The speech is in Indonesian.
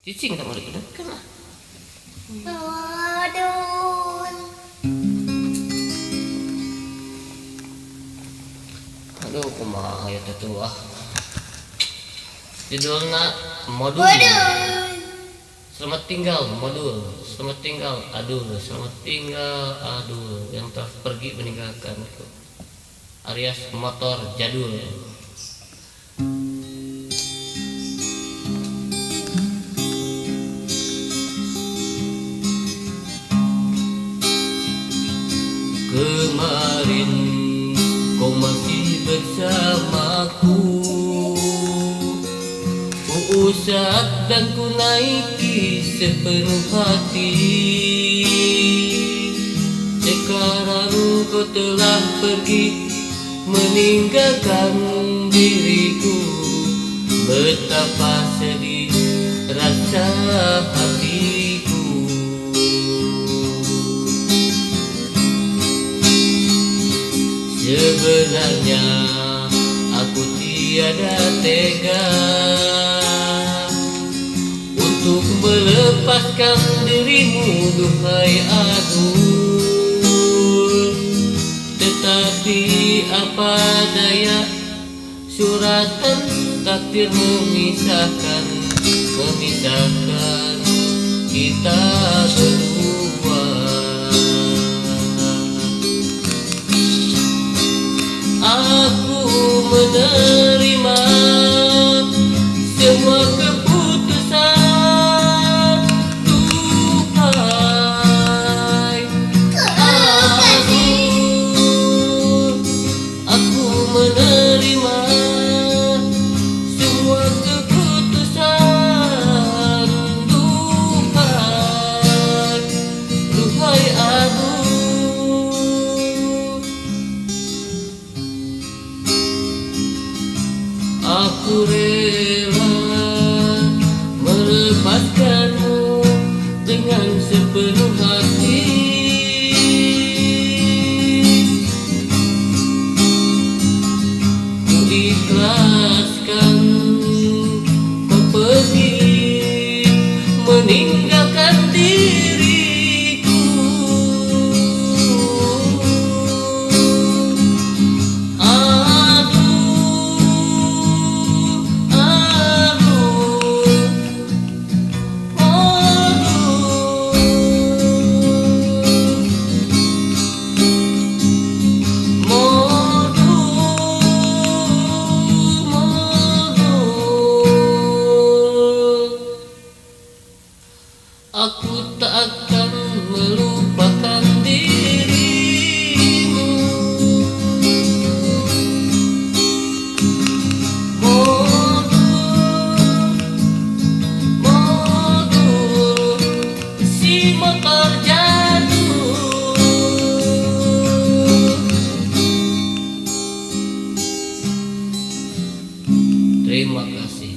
Cicing tak mau dikenakan lah. Aduh, kumaha ya tuh ah. Judulnya modul. Selamat tinggal modul. Selamat tinggal aduh. Selamat tinggal aduh. Yang telah pergi meninggalkan alias motor jadul. Kemarin kau masih bersamaku, Uusap dan ku naiki sepenuh hati. Sekarang kau telah pergi meninggalkan diriku. Betapa sedih rasa hatiku. Sebenarnya aku tiada tega untuk melepaskan dirimu, duhai adul. Tetapi apa daya, suratan takdir memisahkan kita berdua. Aku menerima semua keputusan Tuhan. Aku menerima semua keputusan Tuhan. Duhai aku, aku rela melepaskanmu dengan sepenuh hati. Ku ikhlaskan kau pergi meninggalkan diriku. Aku tak akan melupakan dirimu. Modul si motor jadul. Terima kasih.